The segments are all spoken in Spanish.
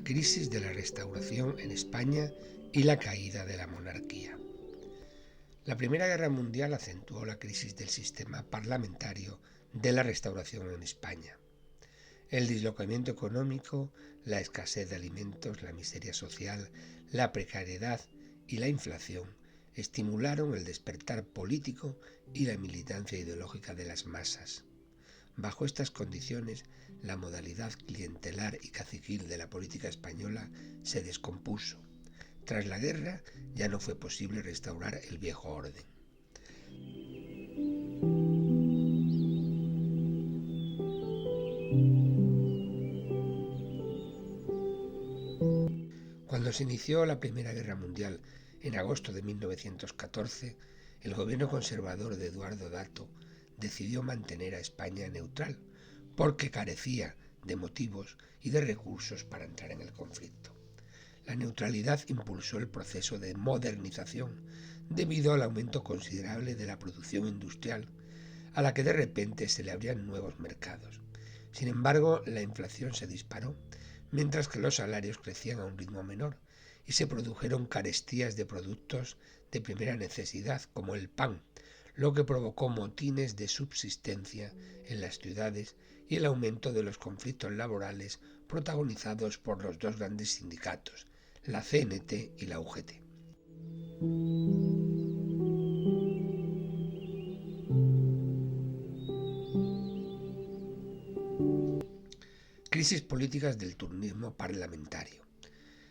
crisis de la Restauración en España y la caída de la monarquía. La Primera Guerra Mundial acentuó la crisis del sistema parlamentario de la Restauración en España. El dislocamiento económico, la escasez de alimentos, la miseria social, la precariedad y la inflación estimularon el despertar político y la militancia ideológica de las masas. Bajo estas condiciones, la modalidad clientelar y caciquil de la política española se descompuso. Tras la guerra, ya no fue posible restaurar el viejo orden. Cuando se inició la Primera Guerra Mundial en agosto de 1914, el gobierno conservador de Eduardo Dato decidió mantener a España neutral, porque carecía de motivos y de recursos para entrar en el conflicto. La neutralidad impulsó el proceso de modernización debido al aumento considerable de la producción industrial, a la que de repente se le abrían nuevos mercados. Sin embargo, la inflación se disparó, mientras que los salarios crecían a un ritmo menor, y se produjeron carestías de productos de primera necesidad, como el pan, lo que provocó motines de subsistencia en las ciudades y el aumento de los conflictos laborales protagonizados por los dos grandes sindicatos, la CNT y la UGT. Crisis políticas del turnismo parlamentario.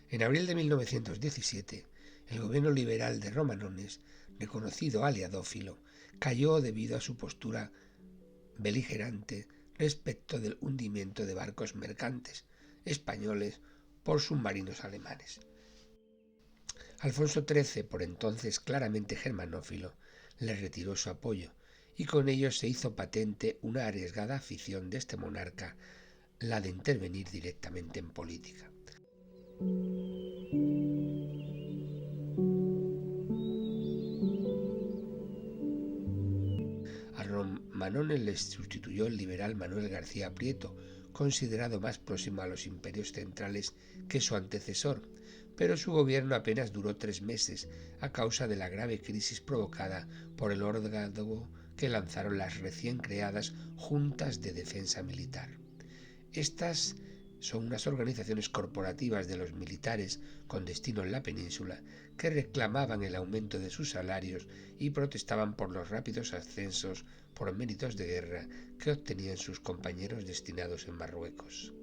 En abril de 1917, el gobierno liberal de Romanones, reconocido aliadófilo, cayó debido a su postura beligerante respecto del hundimiento de barcos mercantes españoles por submarinos alemanes. Alfonso XIII, por entonces claramente germanófilo, le retiró su apoyo, y con ello se hizo patente una arriesgada afición de este monarca, la de intervenir directamente en política. A Romanones les sustituyó el liberal Manuel García Prieto, considerado más próximo a los imperios centrales que su antecesor, pero su gobierno apenas duró 3 meses a causa de la grave crisis provocada por el órdago que lanzaron las recién creadas Juntas de Defensa Militar. Estas son unas organizaciones corporativas de los militares con destino en la península que reclamaban el aumento de sus salarios y protestaban por los rápidos ascensos por méritos de guerra que obtenían sus compañeros destinados en Marruecos.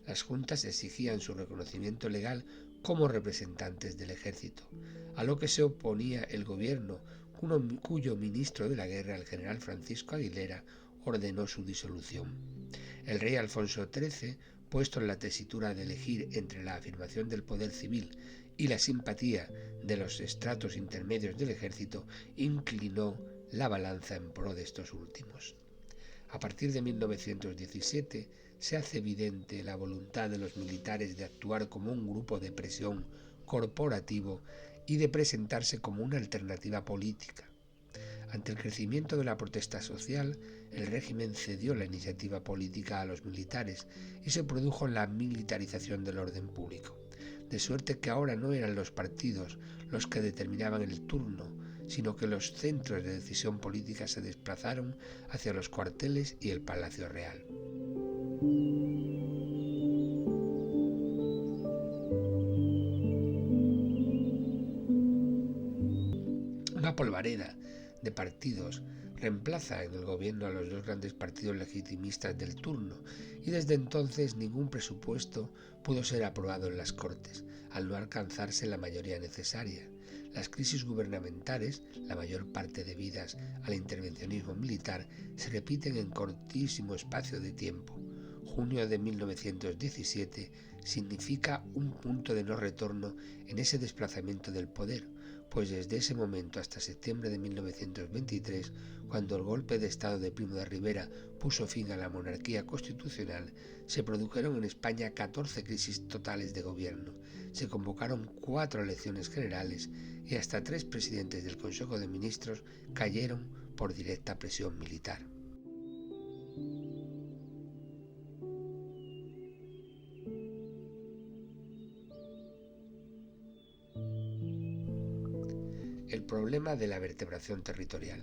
Las juntas exigían su reconocimiento legal como representantes del ejército, a lo que se oponía el gobierno, cuyo ministro de la guerra, el general Francisco Aguilera, ordenó su disolución. El rey Alfonso XIII, puesto en la tesitura de elegir entre la afirmación del poder civil y la simpatía de los estratos intermedios del ejército, inclinó la balanza en pro de estos últimos. A partir de 1917 se hace evidente la voluntad de los militares de actuar como un grupo de presión corporativo y de presentarse como una alternativa política. Ante el crecimiento de la protesta social, el régimen cedió la iniciativa política a los militares y se produjo la militarización del orden público, de suerte que ahora no eran los partidos los que determinaban el turno, sino que los centros de decisión política se desplazaron hacia los cuarteles y el Palacio Real. Una polvareda de partidos reemplaza en el gobierno a los dos grandes partidos legitimistas del turno, y desde entonces ningún presupuesto pudo ser aprobado en las Cortes, al no alcanzarse la mayoría necesaria. Las crisis gubernamentales, la mayor parte debidas al intervencionismo militar, se repiten en cortísimo espacio de tiempo. Junio de 1917 significa un punto de no retorno en ese desplazamiento del poder, pues desde ese momento hasta septiembre de 1923, cuando el golpe de Estado de Primo de Rivera puso fin a la monarquía constitucional, se produjeron en España 14 crisis totales de gobierno, se convocaron 4 elecciones generales y hasta 3 presidentes del Consejo de Ministros cayeron por directa presión militar. problema de la vertebración territorial.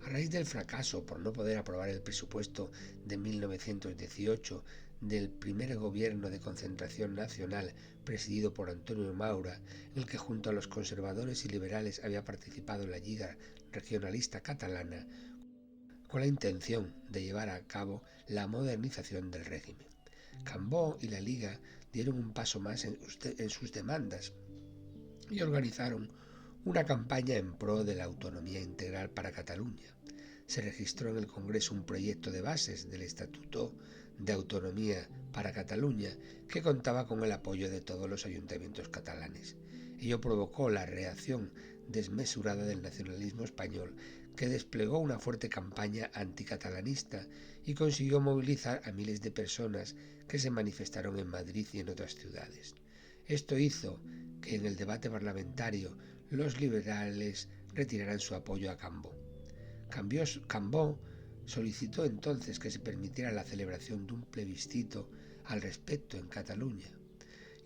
A raíz del fracaso por no poder aprobar el presupuesto de 1918 del primer gobierno de concentración nacional presidido por Antonio Maura, en el que junto a los conservadores y liberales había participado la Lliga Regionalista Catalana, con la intención de llevar a cabo la modernización del régimen. Cambó y la Liga dieron un paso más en sus demandas y organizaron una campaña en pro de la autonomía integral para Cataluña. Se registró en el Congreso un proyecto de bases del Estatuto de Autonomía para Cataluña que contaba con el apoyo de todos los ayuntamientos catalanes. Ello provocó la reacción desmesurada del nacionalismo español, que desplegó una fuerte campaña anticatalanista y consiguió movilizar a miles de personas que se manifestaron en Madrid y en otras ciudades. Esto hizo que en el debate parlamentario los liberales retiraran su apoyo a Cambó. Cambó solicitó entonces que se permitiera la celebración de un plebiscito al respecto en Cataluña,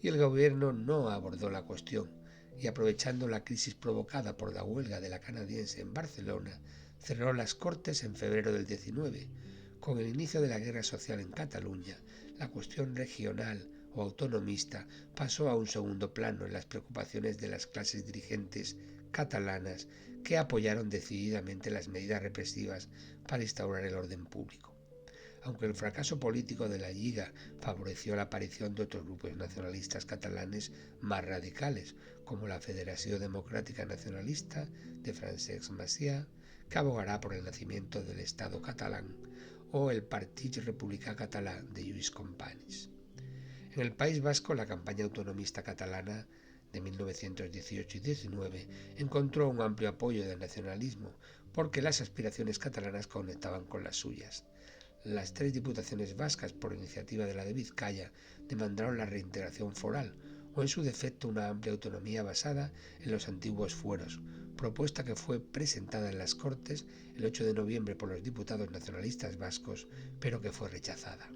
y el gobierno no abordó la cuestión, y aprovechando la crisis provocada por la huelga de la canadiense en Barcelona, cerró las Cortes en febrero del 19. Con el inicio de la guerra social en Cataluña, la cuestión regional o autonomista pasó a un segundo plano en las preocupaciones de las clases dirigentes catalanas, que apoyaron decididamente las medidas represivas para instaurar el orden público. Aunque el fracaso político de la Lliga favoreció la aparición de otros grupos nacionalistas catalanes más radicales, como la Federació Democràtica Nacionalista de Francesc Macià, que abogará por el nacimiento del Estado catalán, o el Partit Republicà Català de Lluís Companys. En el País Vasco, la campaña autonomista catalana de 1918 y 19 encontró un amplio apoyo del nacionalismo, porque las aspiraciones catalanas conectaban con las suyas. Las 3 diputaciones vascas, por iniciativa de la de Vizcaya, demandaron la reintegración foral, o en su defecto una amplia autonomía basada en los antiguos fueros, propuesta que fue presentada en las Cortes el 8 de noviembre por los diputados nacionalistas vascos, pero que fue rechazada.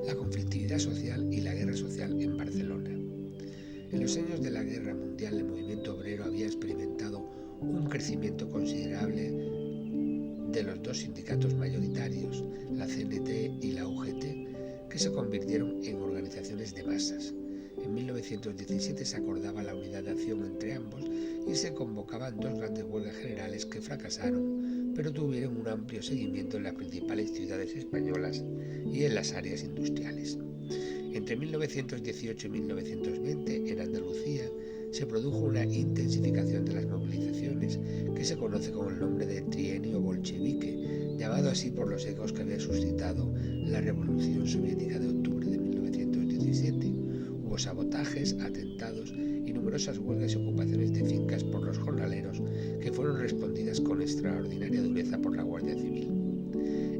La conflictividad social y la guerra social en Barcelona. En los años de la Guerra Mundial, el movimiento obrero había experimentado un crecimiento considerable de los 2 sindicatos mayoritarios, la CNT y la UGT, que se convirtieron en organizaciones de masas. En 1917 se acordaba la unidad de acción entre ambos y se convocaban 2 grandes huelgas generales que fracasaron, pero tuvieron un amplio seguimiento en las principales ciudades españolas y en las áreas industriales. Entre 1918 y 1920, en Andalucía, se produjo una intensificación de las movilizaciones que se conoce con el nombre de trienio bolchevique, llamado así por los ecos que había suscitado la Revolución Soviética de octubre de 1917. Hubo sabotajes, atentados y numerosas huelgas y ocupaciones de fincas por los jornaleros, que fueron respondidas con extraordinaria dureza por la Guardia Civil.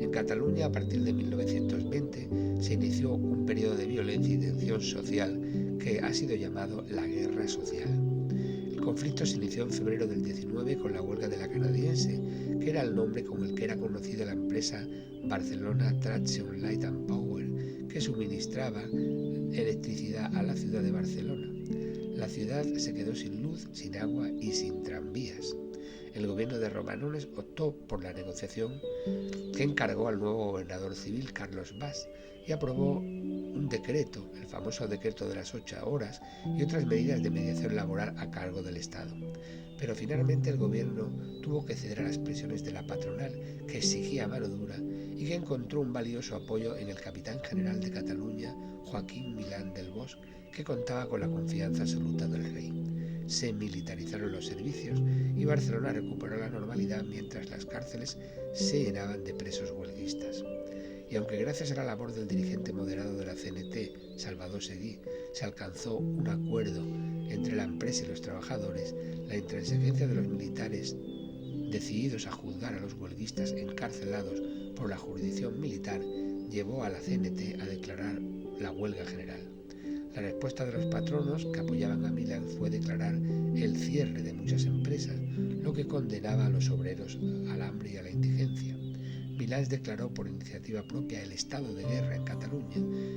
En Cataluña, a partir de 1920, se inició un periodo de violencia y tensión social que ha sido llamado la Guerra Social. El conflicto se inició en febrero del 19 con la huelga de la canadiense, que era el nombre con el que era conocida la empresa Barcelona Traction Light and Power, que suministraba electricidad a la ciudad de Barcelona. La ciudad se quedó sin luz, sin agua y sin tranvías. El gobierno de Romanones optó por la negociación, que encargó al nuevo gobernador civil Carlos Bas, y aprobó un decreto, el famoso decreto de las 8 horas, y otras medidas de mediación laboral a cargo del Estado. Pero finalmente el gobierno tuvo que ceder a las presiones de la patronal, que exigía mano dura y que encontró un valioso apoyo en el capitán general de Cataluña, Joaquín Milán del Bosch, que contaba con la confianza absoluta del rey. Se militarizaron los servicios y Barcelona recuperó la normalidad, mientras las cárceles se llenaban de presos huelguistas. Y aunque gracias a la labor del dirigente moderado de la CNT, Salvador Seguí, se alcanzó un acuerdo entre la empresa y los trabajadores, la intransigencia de los militares, decididos a juzgar a los huelguistas encarcelados por la jurisdicción militar, llevó a la CNT a declarar la huelga general. La respuesta de los patronos que apoyaban a Milán fue declarar el cierre de muchas empresas, lo que condenaba a los obreros al hambre y a la indigencia. Milans declaró por iniciativa propia el estado de guerra en Cataluña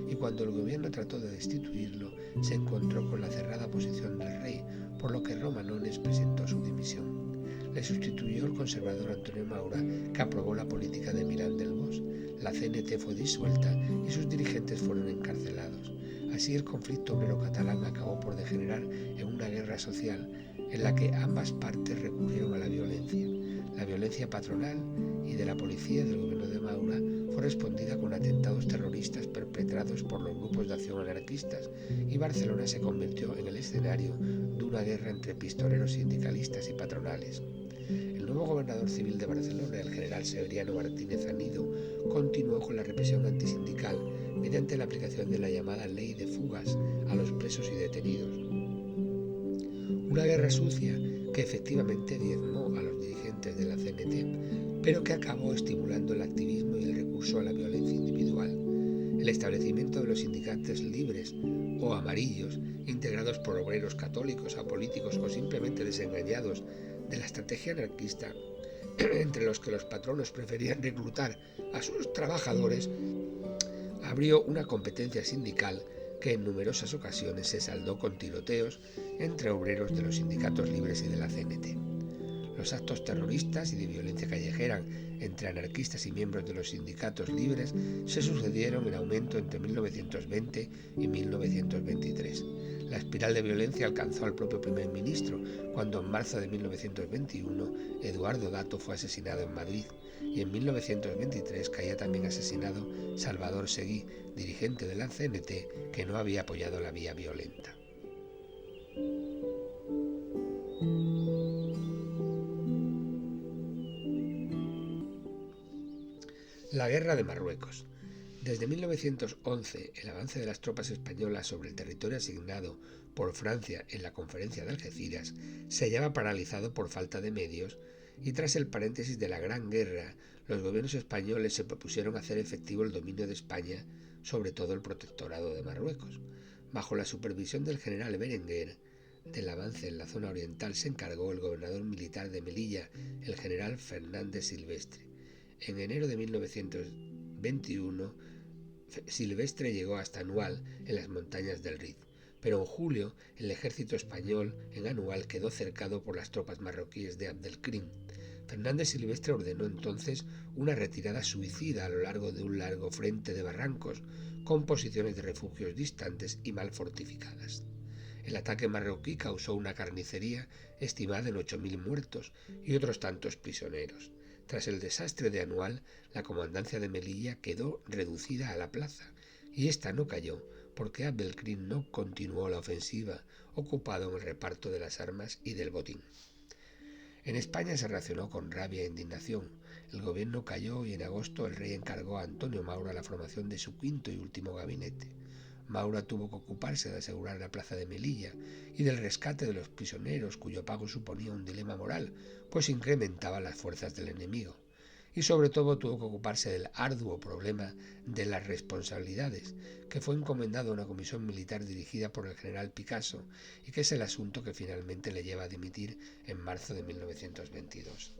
y cuando el gobierno trató de destituirlo se encontró con la cerrada oposición del rey, por lo que Romanones presentó su dimisión. Le sustituyó el conservador Antonio Maura, que aprobó la política de Milán del Bosch. La CNT fue disuelta y sus dirigentes fueron encarcelados. Así el conflicto obrero catalán acabó por degenerar en una guerra social en la que ambas partes recurrieron a la violencia. La violencia patronal y de la policía del gobierno de Maura fue respondida con atentados terroristas perpetrados por los grupos de acción anarquistas y Barcelona se convirtió en el escenario de una guerra entre pistoleros sindicalistas y patronales. El nuevo gobernador civil de Barcelona, el general Severiano Martínez Anido, continuó con la represión antisindical mediante la aplicación de la llamada Ley de Fugas a los presos y detenidos. Una guerra sucia que efectivamente diezmó a los dirigentes de la CNT, pero que acabó estimulando el activismo y el recurso a la violencia individual. El establecimiento de los sindicatos libres o amarillos, integrados por obreros católicos, apolíticos o simplemente desengañados de la estrategia anarquista, entre los que los patronos preferían reclutar a sus trabajadores, abrió una competencia sindical que en numerosas ocasiones se saldó con tiroteos entre obreros de los sindicatos libres y de la CNT. Los actos terroristas y de violencia callejera entre anarquistas y miembros de los sindicatos libres se sucedieron en aumento entre 1920 y 1923. La espiral de violencia alcanzó al propio primer ministro cuando en marzo de 1921 Eduardo Dato fue asesinado en Madrid y en 1923 caía también asesinado Salvador Seguí, dirigente de la CNT que no había apoyado la vía violenta. La Guerra de Marruecos. Desde 1911, el avance de las tropas españolas sobre el territorio asignado por Francia en la Conferencia de Algeciras se hallaba paralizado por falta de medios y tras el paréntesis de la Gran Guerra, los gobiernos españoles se propusieron hacer efectivo el dominio de España sobre todo el protectorado de Marruecos. Bajo la supervisión del general Berenguer, del avance en la zona oriental se encargó el gobernador militar de Melilla, el general Fernández Silvestre. En enero de 1921, Silvestre llegó hasta Anual, en las montañas del Rif, pero en julio el ejército español en Anual quedó cercado por las tropas marroquíes de Abdelkrim. Fernández Silvestre ordenó entonces una retirada suicida a lo largo de un largo frente de barrancos, con posiciones de refugios distantes y mal fortificadas. El ataque marroquí causó una carnicería estimada en 8.000 muertos y otros tantos prisioneros. Tras el desastre de Anual, la comandancia de Melilla quedó reducida a la plaza, y esta no cayó porque Abdelkrim no continuó la ofensiva, ocupado en el reparto de las armas y del botín. En España se reaccionó con rabia e indignación. El gobierno cayó y en agosto el rey encargó a Antonio Maura la formación de su quinto y último gabinete. Maura tuvo que ocuparse de asegurar la plaza de Melilla y del rescate de los prisioneros, cuyo pago suponía un dilema moral, pues incrementaba las fuerzas del enemigo. Y sobre todo tuvo que ocuparse del arduo problema de las responsabilidades, que fue encomendado a una comisión militar dirigida por el general Picasso y que es el asunto que finalmente le lleva a dimitir en marzo de 1922.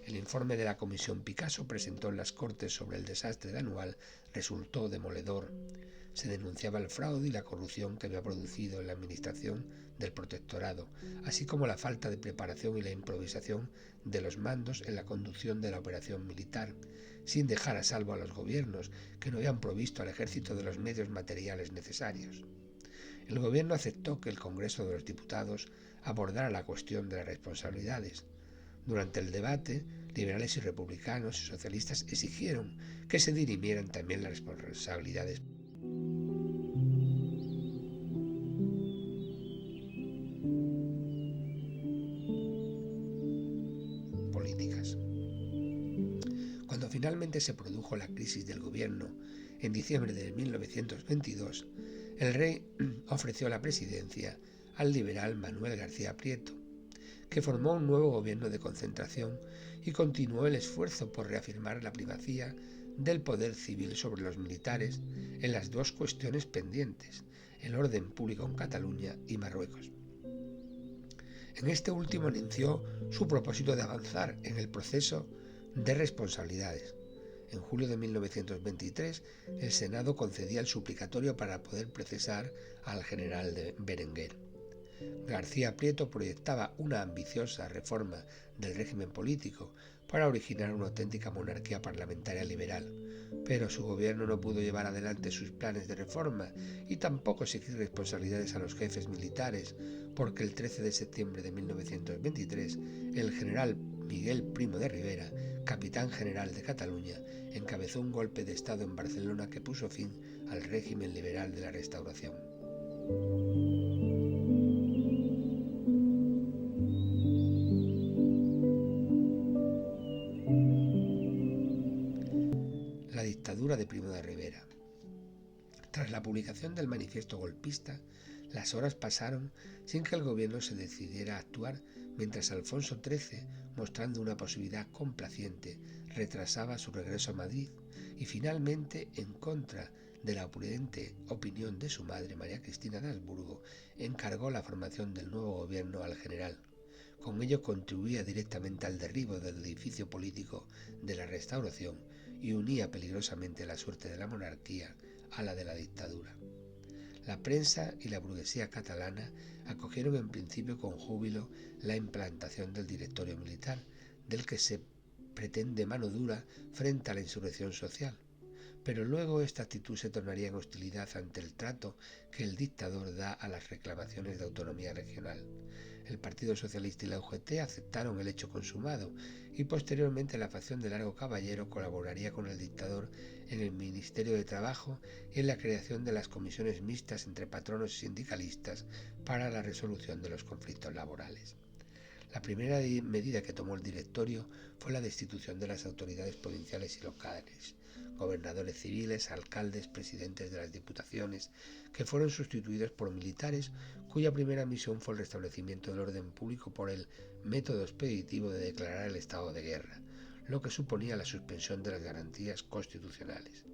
El informe de la comisión Picasso presentó en las Cortes sobre el desastre de Anual resultó demoledor. Se denunciaba el fraude y la corrupción que había producido en la administración del protectorado, así como la falta de preparación y la improvisación de los mandos en la conducción de la operación militar, sin dejar a salvo a los gobiernos que no habían provisto al ejército de los medios materiales necesarios. El gobierno aceptó que el Congreso de los Diputados abordara la cuestión de las responsabilidades. Durante el debate, liberales y republicanos y socialistas exigieron que se dirimieran también las responsabilidades políticas. Cuando finalmente se produjo la crisis del gobierno en diciembre de 1922, el rey ofreció la presidencia al liberal Manuel García Prieto, que formó un nuevo gobierno de concentración y continuó el esfuerzo por reafirmar la primacía del poder civil sobre los militares en las dos cuestiones pendientes, el orden público en Cataluña y Marruecos. En este último anunció su propósito de avanzar en el proceso de responsabilidades. En julio de 1923, el Senado concedía el suplicatorio para poder procesar al general de Berenguer. García Prieto proyectaba una ambiciosa reforma del régimen político para originar una auténtica monarquía parlamentaria liberal, pero su gobierno no pudo llevar adelante sus planes de reforma y tampoco exigir responsabilidades a los jefes militares, porque el 13 de septiembre de 1923 el general Miguel Primo de Rivera, capitán general de Cataluña, encabezó un golpe de Estado en Barcelona que puso fin al régimen liberal de la Restauración. La dictadura de Primo de Rivera. Tras la publicación del manifiesto golpista, las horas pasaron sin que el gobierno se decidiera a actuar, mientras Alfonso XIII, mostrando una posibilidad complaciente, retrasaba su regreso a Madrid y finalmente, en contra de la prudente opinión de su madre, María Cristina de Habsburgo, encargó la formación del nuevo gobierno al general. Con ello contribuía directamente al derribo del edificio político de la Restauración y unía peligrosamente la suerte de la monarquía a la de la dictadura. La prensa y la burguesía catalana acogieron en principio con júbilo la implantación del directorio militar, del que se pretende mano dura frente a la insurrección social. Pero luego esta actitud se tornaría en hostilidad ante el trato que el dictador da a las reclamaciones de autonomía regional. El Partido Socialista y la UGT aceptaron el hecho consumado y posteriormente la facción de Largo Caballero colaboraría con el dictador en el Ministerio de Trabajo y en la creación de las comisiones mixtas entre patronos y sindicalistas para la resolución de los conflictos laborales. La primera medida que tomó el directorio fue la destitución de las autoridades provinciales y locales, gobernadores civiles, alcaldes, presidentes de las diputaciones, que fueron sustituidos por militares cuya primera misión fue el restablecimiento del orden público por el método expeditivo de declarar el estado de guerra, lo que suponía la suspensión de las garantías constitucionales.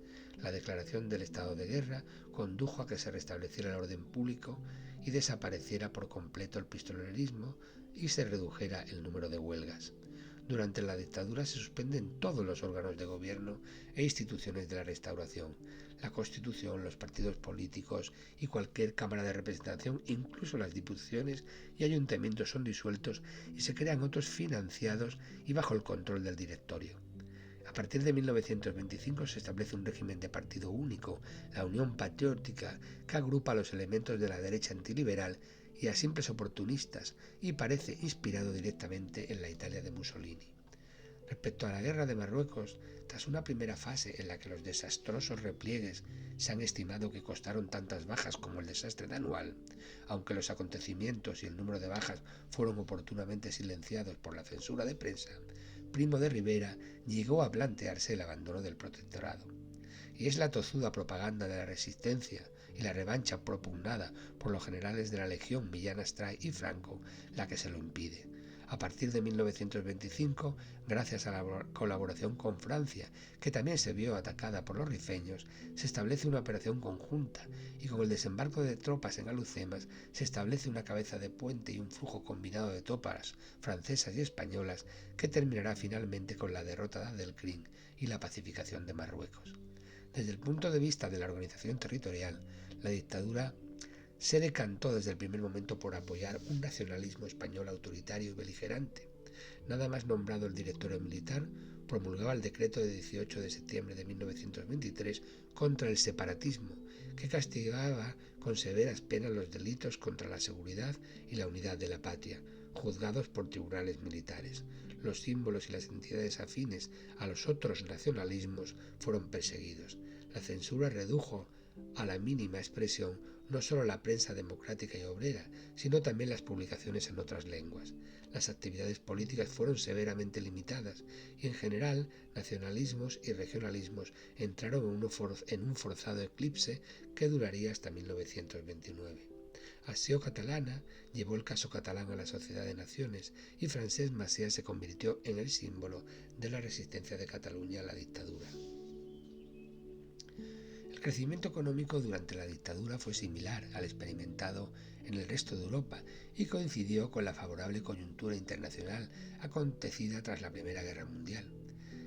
La declaración del estado de guerra condujo a que se restableciera el orden público y desapareciera por completo el pistolerismo y se redujera el número de huelgas. Durante la dictadura se suspenden todos los órganos de gobierno e instituciones de la Restauración. La Constitución, los partidos políticos y cualquier cámara de representación, incluso las diputaciones y ayuntamientos, son disueltos y se crean otros financiados y bajo el control del directorio. A partir de 1925 se establece un régimen de partido único, la Unión Patriótica, que agrupa a los elementos de la derecha antiliberal y a simples oportunistas, y parece inspirado directamente en la Italia de Mussolini. Respecto a la guerra de Marruecos, tras una primera fase en la que los desastrosos repliegues se han estimado que costaron tantas bajas como el desastre de Anual, aunque los acontecimientos y el número de bajas fueron oportunamente silenciados por la censura de prensa, Primo de Rivera llegó a plantearse el abandono del protectorado. Y es la tozuda propaganda de la resistencia y la revancha propugnada por los generales de la Legión Millán Astray y Franco la que se lo impide. A partir de 1925, gracias a la colaboración con Francia, que también se vio atacada por los rifeños, se establece una operación conjunta y con el desembarco de tropas en Alhucemas se establece una cabeza de puente y un flujo combinado de tropas francesas y españolas que terminará finalmente con la derrota de Adelcrin y la pacificación de Marruecos. Desde el punto de vista de la organización territorial, la dictadura se decantó desde el primer momento por apoyar un nacionalismo español autoritario y beligerante. Nada más nombrado el directorio militar, promulgaba el decreto de 18 de septiembre de 1923 contra el separatismo, que castigaba con severas penas los delitos contra la seguridad y la unidad de la patria, juzgados por tribunales militares. Los símbolos y las entidades afines a los otros nacionalismos fueron perseguidos. La censura redujo a la mínima expresión no solo la prensa democrática y obrera, sino también las publicaciones en otras lenguas. Las actividades políticas fueron severamente limitadas y en general nacionalismos y regionalismos entraron en un forzado eclipse que duraría hasta 1929. Acció Catalana llevó el caso catalán a la Sociedad de Naciones y Francesc Macià se convirtió en el símbolo de la resistencia de Cataluña a la dictadura. El crecimiento económico durante la dictadura fue similar al experimentado en el resto de Europa y coincidió con la favorable coyuntura internacional acontecida tras la Primera Guerra Mundial.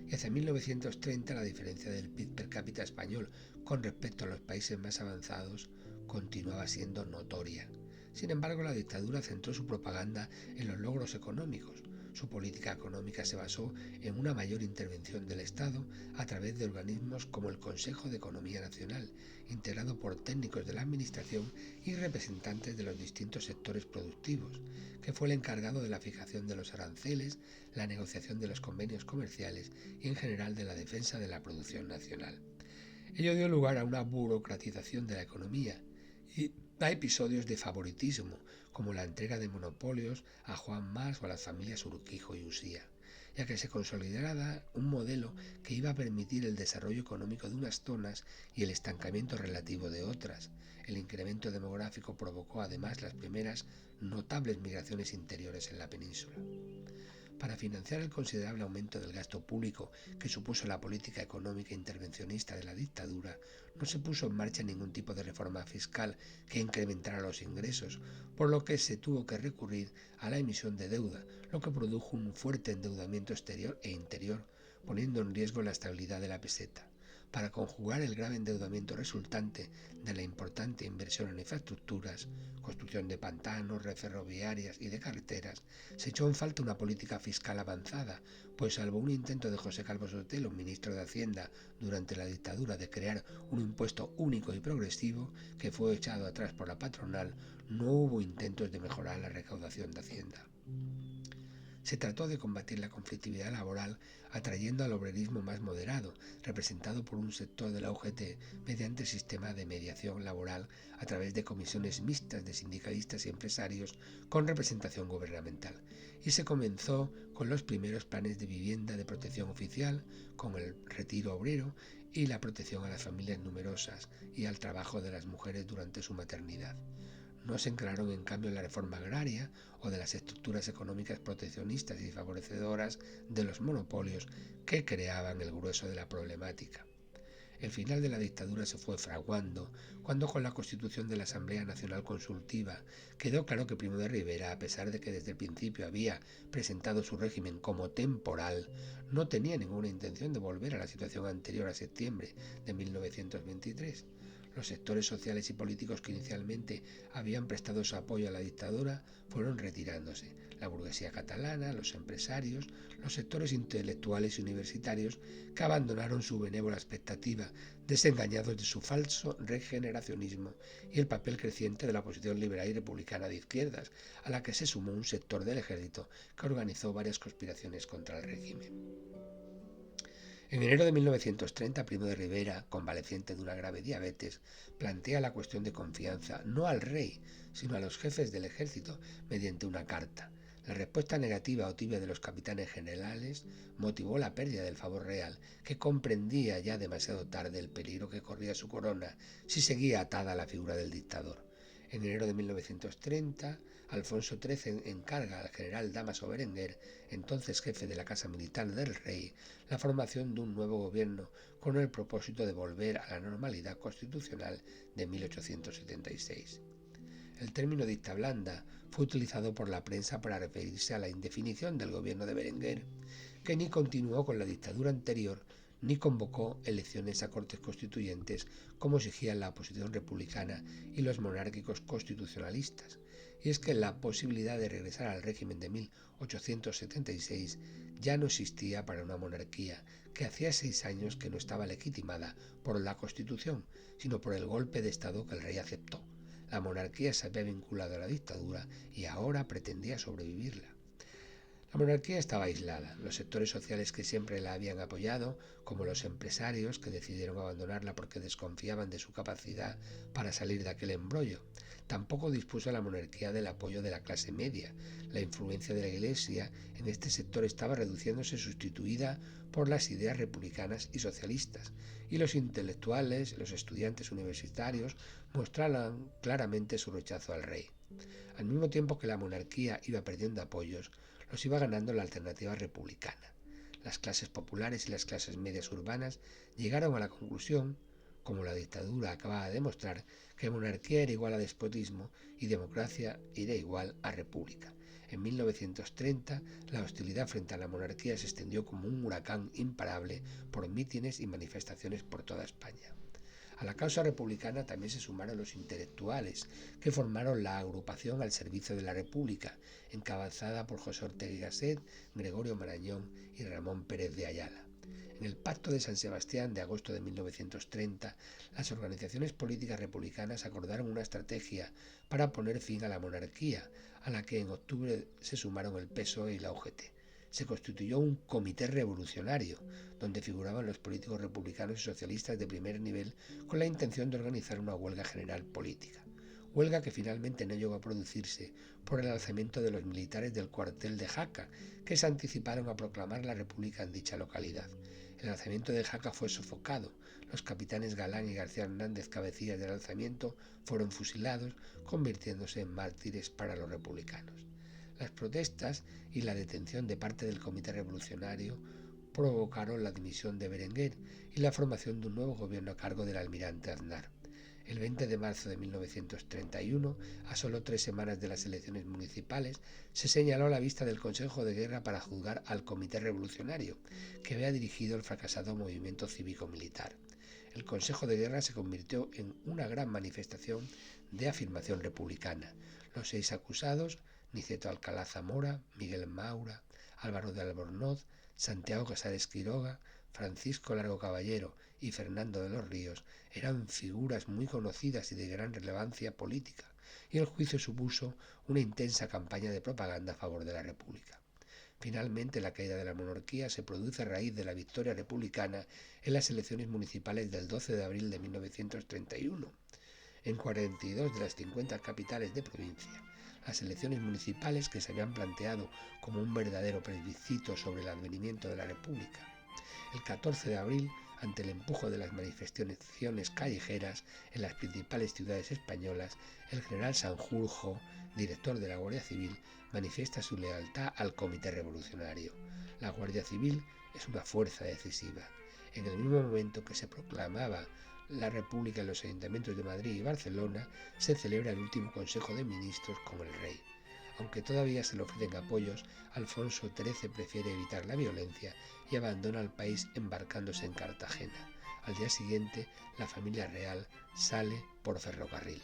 Y y hacia 1930 la diferencia del PIB per cápita español con respecto a los países más avanzados continuaba siendo notoria. Sin embargo, la dictadura centró su propaganda en los logros económicos. Su política económica se basó en una mayor intervención del Estado a través de organismos como el Consejo de Economía Nacional, integrado por técnicos de la Administración y representantes de los distintos sectores productivos, que fue el encargado de la fijación de los aranceles, la negociación de los convenios comerciales y en general de la defensa de la producción nacional. Ello dio lugar a una burocratización de la economía y a episodios de favoritismo, como la entrega de monopolios a Juan Mas o a las familias Urquijo y Usía, ya que se consolidara un modelo que iba a permitir el desarrollo económico de unas zonas y el estancamiento relativo de otras. El incremento demográfico provocó además las primeras notables migraciones interiores en la península. Para financiar el considerable aumento del gasto público que supuso la política económica intervencionista de la dictadura, no se puso en marcha ningún tipo de reforma fiscal que incrementara los ingresos, por lo que se tuvo que recurrir a la emisión de deuda, lo que produjo un fuerte endeudamiento exterior e interior, poniendo en riesgo la estabilidad de la peseta. Para conjugar el grave endeudamiento resultante de la importante inversión en infraestructuras, construcción de pantanos, redes ferroviarias y de carreteras, se echó en falta una política fiscal avanzada, pues salvo un intento de José Calvo Sotelo, ministro de Hacienda, durante la dictadura de crear un impuesto único y progresivo, que fue echado atrás por la patronal, no hubo intentos de mejorar la recaudación de Hacienda. Se trató de combatir la conflictividad laboral atrayendo al obrerismo más moderado, representado por un sector de la UGT mediante el sistema de mediación laboral a través de comisiones mixtas de sindicalistas y empresarios con representación gubernamental. Y se comenzó con los primeros planes de vivienda de protección oficial, con el retiro obrero y la protección a las familias numerosas y al trabajo de las mujeres durante su maternidad. No se encararon en cambio la reforma agraria o de las estructuras económicas proteccionistas y favorecedoras de los monopolios que creaban el grueso de la problemática. El final de la dictadura se fue fraguando cuando con la constitución de la Asamblea Nacional Consultiva quedó claro que Primo de Rivera, a pesar de que desde el principio había presentado su régimen como temporal, no tenía ninguna intención de volver a la situación anterior a septiembre de 1923. Los sectores sociales y políticos que inicialmente habían prestado su apoyo a la dictadura fueron retirándose. La burguesía catalana, los empresarios, los sectores intelectuales y universitarios que abandonaron su benévola expectativa, desengañados de su falso regeneracionismo y el papel creciente de la oposición liberal y republicana de izquierdas, a la que se sumó un sector del ejército que organizó varias conspiraciones contra el régimen. En enero de 1930, Primo de Rivera, convaleciente de una grave diabetes, plantea la cuestión de confianza no al rey, sino a los jefes del ejército mediante una carta. La respuesta negativa o tibia de los capitanes generales motivó la pérdida del favor real, que comprendía ya demasiado tarde el peligro que corría su corona si seguía atada a la figura del dictador. En enero de 1930, Alfonso XIII encarga al general Dámaso Berenguer, entonces jefe de la Casa Militar del Rey, la formación de un nuevo gobierno con el propósito de volver a la normalidad constitucional de 1876. El término dicta blanda fue utilizado por la prensa para referirse a la indefinición del gobierno de Berenguer, que ni continuó con la dictadura anterior ni convocó elecciones a cortes constituyentes como exigían la oposición republicana y los monárquicos constitucionalistas. Y es que la posibilidad de regresar al régimen de 1876 ya no existía para una monarquía que hacía 6 años que no estaba legitimada por la Constitución, sino por el golpe de Estado que el rey aceptó. La monarquía se había vinculado a la dictadura y ahora pretendía sobrevivirla. La monarquía estaba aislada. Los sectores sociales que siempre la habían apoyado, como los empresarios que decidieron abandonarla porque desconfiaban de su capacidad para salir de aquel embrollo, tampoco dispuso la monarquía del apoyo de la clase media. La influencia de la Iglesia en este sector estaba reduciéndose, sustituida por las ideas republicanas y socialistas, y los intelectuales, los estudiantes universitarios, mostraban claramente su rechazo al rey. Al mismo tiempo que la monarquía iba perdiendo apoyos, los iba ganando la alternativa republicana. Las clases populares y las clases medias urbanas llegaron a la conclusión, como la dictadura acababa de demostrar, que monarquía era igual a despotismo y democracia era igual a república. En 1930, la hostilidad frente a la monarquía se extendió como un huracán imparable por mítines y manifestaciones por toda España. A la causa republicana también se sumaron los intelectuales, que formaron la Agrupación al Servicio de la República, encabezada por José Ortega y Gasset, Gregorio Marañón y Ramón Pérez de Ayala. En el Pacto de San Sebastián de agosto de 1930, las organizaciones políticas republicanas acordaron una estrategia para poner fin a la monarquía, a la que en octubre se sumaron el PSOE y la UGT. Se constituyó un comité revolucionario, donde figuraban los políticos republicanos y socialistas de primer nivel con la intención de organizar una huelga general política. Huelga que finalmente no llegó a producirse por el alzamiento de los militares del cuartel de Jaca, que se anticiparon a proclamar la república en dicha localidad. El alzamiento de Jaca fue sofocado. Los capitanes Galán y García Hernández, cabecillas del alzamiento, fueron fusilados, convirtiéndose en mártires para los republicanos. Las protestas y la detención de parte del comité revolucionario provocaron la dimisión de Berenguer y la formación de un nuevo gobierno a cargo del almirante Aznar. El 20 de marzo de 1931, a solo 3 semanas de las elecciones municipales, se señaló la vista del Consejo de Guerra para juzgar al Comité Revolucionario, que había dirigido el fracasado movimiento cívico-militar. El Consejo de Guerra se convirtió en una gran manifestación de afirmación republicana. Los 6 acusados, Niceto Alcalá Zamora, Miguel Maura, Álvaro de Albornoz, Santiago Casares Quiroga, Francisco Largo Caballero y Fernando de los Ríos, eran figuras muy conocidas y de gran relevancia política, y el juicio supuso una intensa campaña de propaganda a favor de la República. Finalmente, la caída de la monarquía se produce a raíz de la victoria republicana en las elecciones municipales del 12 de abril de 1931, en 42 de las 50 capitales de provincia. Las elecciones municipales, que se habían planteado como un verdadero plebiscito sobre el advenimiento de la República. El 14 de abril, ante el empujo de las manifestaciones callejeras en las principales ciudades españolas, el general Sanjurjo, director de la Guardia Civil, manifiesta su lealtad al Comité Revolucionario. La Guardia Civil es una fuerza decisiva. En el mismo momento que se proclamaba la República en los ayuntamientos de Madrid y Barcelona, se celebra el último Consejo de Ministros con el rey. Aunque todavía se le ofrecen apoyos, Alfonso XIII prefiere evitar la violencia y abandona el país embarcándose en Cartagena. Al día siguiente, la familia real sale por ferrocarril.